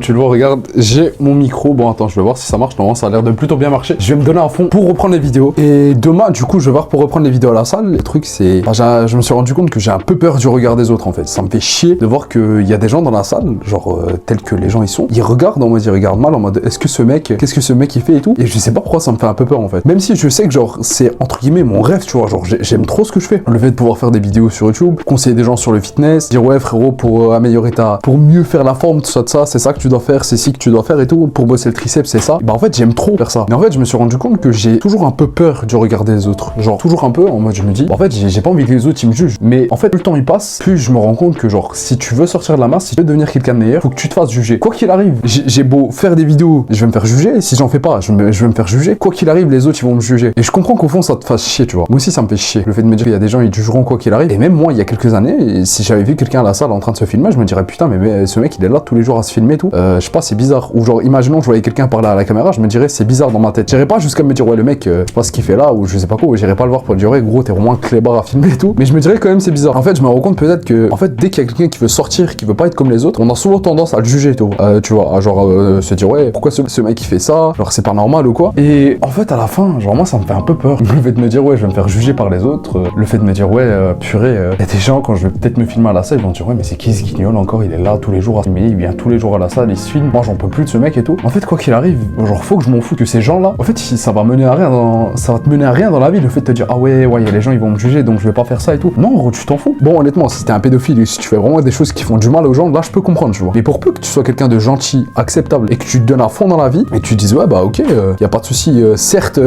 tu le vois, regarde, j'ai mon micro. Bon, attends, je vais voir si ça marche. Normalement, ça a l'air de plutôt bien marcher. Je vais me donner à fond pour reprendre les vidéos. Et demain, du coup, je vais voir pour reprendre les vidéos à la salle. Le truc, c'est... Enfin, je me suis rendu compte que j'ai un peu peur du regard des autres, en fait. Ça me fait chier de voir qu'il y a des gens dans la salle, genre, tels que les gens ils sont. Ils regardent en mode, ils regardent mal, en mode, est-ce que ce mec, qu'est-ce que ce mec il fait et tout. Et je sais pas pourquoi ça me fait un peu peur, en fait. Même si je sais que, genre, c'est entre guillemets mon rêve, tu vois. Genre, j'aime trop ce que je fais. Le fait de pouvoir faire des vidéos sur YouTube, conseiller des gens sur le fitness, dire, ouais, frérot, pour améliorer pour mieux faire la forme, tout ça, c'est ça que tu dois faire, c'est ci que tu dois faire et tout, pour bosser le triceps, c'est ça. Bah, en fait, j'aime trop faire ça. Mais en fait, je me suis rendu compte que j'ai toujours un peu peur du regard des autres. Genre, toujours un peu, en mode, je me dis, bah, en fait, j'ai pas envie que les autres, ils me jugent. Mais en fait, plus le temps il passe, plus je me rends compte que, genre, si tu veux sortir de la masse, si tu veux devenir quelqu'un de meilleur, faut que tu te fasses juger. Quoi qu'il arrive, j'ai beau faire des vidéos, je vais me faire juger. Si j'en fais pas, je vais me faire juger. Quoi qu'il arrive, les autres, ils vont me juger. Et je comprends qu'au fond, ça te fasse chier, tu vois. Moi aussi, ça me fait chier. Le fait de me dire qu'il y a des gens, ils jugeront quoi qu'il arrive. Et même moi, il y a quelques années, si j'avais vu quelqu'un à la salle en train de se filmer, je me dirais, putain, mais ce mec, il est là tous les jours à se filmer et tout. Je sais pas, c'est bizarre. Ou genre, imaginons, je voyais quelqu'un parler à la caméra, je me dirais, c'est bizarre dans ma tête. J'irais pas jusqu'à me dire, ouais, le mec, je sais pas ce qu'il fait là, ou je sais pas quoi, ou j'irais pas le voir pour dire, ouais, gros, t'es vraiment un clébard à filmer et tout. Mais je me dirais quand même, c'est bizarre. En fait, je me rends compte peut-être que, en fait, dès qu'il y a quelqu'un qui veut sortir, qui veut pas être comme les autres, on a souvent tendance à le juger et tout. Tu vois, à genre, se dire, ouais, pourquoi ce mec il fait ça? Genre, c'est pas normal ou quoi. Et en fait, à la fin, genre, moi, ça me fait un peu peur. Le fait de me dire, ouais, je vais me faire juger par les autres. Le fait de me dire, ouais, purée, y a des gens, quand je vais peut-être me filmer à la salle, ils vont dire, ouais, mais c'est qui ce guignol encore? Il est là tous les jours à filmer, il vient tous les jours à la salle, il se filme. Moi, j'en peux plus de ce mec et tout. En fait, quoi qu'il arrive, genre, faut que je m'en foute que ces gens-là, en fait, ça va mener à rien ça va te mener à rien dans la vie, le fait de te dire, ah ouais, y a les gens, ils vont me juger, donc je vais pas faire ça et tout. Non, gros, tu t'en fous. Bon, honnêtement, si t'es un pédophile et si tu fais vraiment des choses qui font du mal aux gens, là, je peux comprendre, tu vois. Mais pour peu que tu sois quelqu'un de gentil, acceptable et que tu te donnes à fond dans la vie et tu te dises, ouais, bah, ok, y a pas de souci, certes,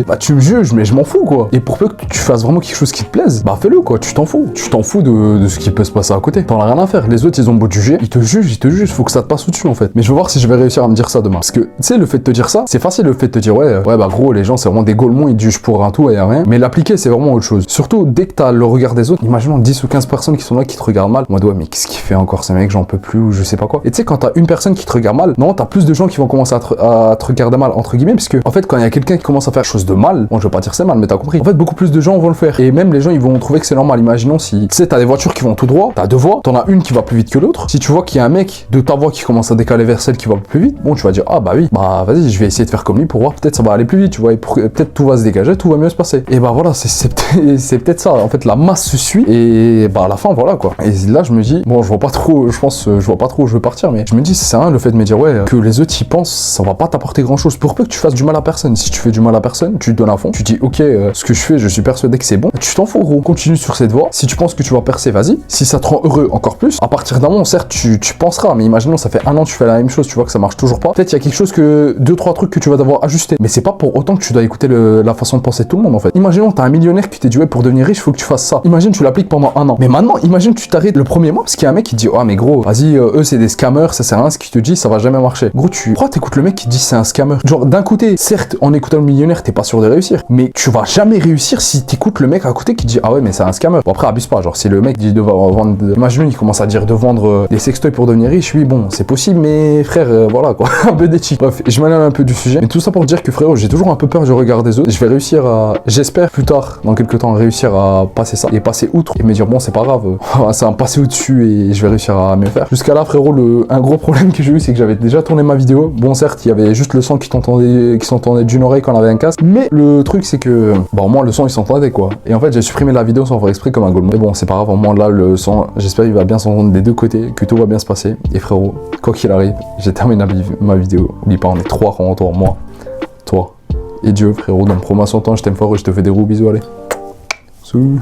bah, tu me juges, mais je m'en fous, quoi. Et pour peu que tu fasses vraiment quelque chose qui te plaise, bah, fais-le, quoi. Tu t'en fous. Tu t'en fous de ce qui peut se passer à côté. T'en as rien à faire. Les autres, ils ont beau te juger, ils te jugent. Faut que ça te passe au-dessus, en fait. Mais je vais voir si je vais réussir à me dire ça demain. Parce que, tu sais, le fait de te dire ça, c'est facile, le fait de te dire, ouais, bah, gros, les gens, c'est vraiment des golemons, ils te jugent pour un tout et rien. Mais l'appliquer, c'est vraiment autre chose. Surtout, dès que t'as le regard des autres, imaginons 10 ou 15 personnes qui sont là, qui te regardent mal. Moi, ouais, mais qu'est-ce qu'il fait encore, ce mec, j'en peux plus, ou je sais pas quoi. Et tu sais, quand t'as une personne qui te regarde mal, non, t'as plus de gens qui vont commencer à te regarder mal, entre guillemets, parce que, en fait, quand il y a quelqu'un qui commence à faire chose de mal, bon, je vais pas dire c'est mal, mais t'as compris. En fait, beaucoup plus de gens vont le faire. Et même les gens, ils vont trouver que c'est normal. Imaginons si, tu sais, t'as des voitures qui vont tout droit, t'as deux voies, t'en as une qui va plus vite que l'autre. Si tu vois qu'il y a un mec de ta voie qui commence à décaler vers celle qui va plus vite, bon, tu vas dire, ah bah oui, bah vas-y, je vais essayer de faire comme lui pour voir, peut-être ça va aller plus vite, tu vois, et peut-être tout va se dégager, tout va mieux se passer. Et bah voilà, c'est peut-être ça. En fait, la masse se suit, et bah à la fin, voilà quoi. Et là, je me dis, bon, je vois pas trop, je pense, je vois pas trop où je veux partir, mais je me dis, c'est rien, le fait de me dire, ouais, que les autres y pensent, ça va pas t'apporter grand chose. Pour peu que tu fasses du mal à personne. Si tu fais du mal à personne, tu te donnes à fond, tu dis, ok, ce que je fais, je suis persuadé que c'est bon, tu t'en fous, gros. Continue sur cette voie. Si tu penses que tu vas percer, vas-y. Si ça te rend heureux, encore plus. À partir d'un moment, certes, tu penseras, mais imaginons, ça fait un an que tu fais la même chose, tu vois que ça marche toujours pas. Peut-être il y a quelque chose que, 2-3 trucs que tu vas devoir ajuster. Mais c'est pas pour autant que tu dois écouter la façon de penser de tout le monde, en fait. Imaginons, t'as un millionnaire qui t'est dit, ouais, pour devenir riche, faut que tu fasses ça. Imagine, tu l'appliques pendant un an. Mais maintenant, imagine, tu t'arrêtes le premier mois parce qu'il y a un mec qui dit, oh, mais gros, vas-y, eux, c'est des scammers, ça sert à rien, ce qu'ils te dit, ça va jamais marcher. Gros, pourquoi t'écoutes le mec qui dit c'est un scammer? Genre, d'un côté, certes, en écoutant le millionnaire, t'es pas sûr de réussir. Mais tu vas jamais réussir si t'écoutes le mec à côté qui dit, ah ouais, mais c'est un scammer. Bon, après, abuse pas. Genre, si le mec dit de vendre, imaginons, il commence à dire de vendre des sextoys pour devenir riche, oui, bon, c'est possible, mais frère, voilà quoi, un peu d'éthique. Bref, je m'éloigne un peu du sujet. Mais tout ça pour dire que frérot, j'ai toujours un peu peur du regard des autres. Je vais réussir à, j'espère plus tard, dans quelques temps, réussir à passer ça et passer outre et me dire, bon, c'est pas grave, ça va me passer au-dessus et je vais réussir à mieux faire. Jusqu'à là, frérot, un gros problème que j'ai eu, c'est que j'avais déjà tourné ma vidéo. Bon, certes, il y avait juste le son qui s'entendait d'une oreille quand on avait un casque. Mais le truc, c'est que, bah, au moins, le son, il s'entendait, quoi. Et en fait, j'ai supprimé la vidéo sans faire exprès comme un golemon. Mais bon, c'est pas grave, au moins, là, le son, j'espère qu'il va bien s'entendre des deux côtés, que tout va bien se passer. Et frérot, quoi qu'il arrive, j'ai terminé ma vidéo. Oublie pas, on est 3 en toi, moi, toi et Dieu, frérot. Donc, prends-moi son temps, je t'aime fort et je te fais des gros bisous, allez. Salut.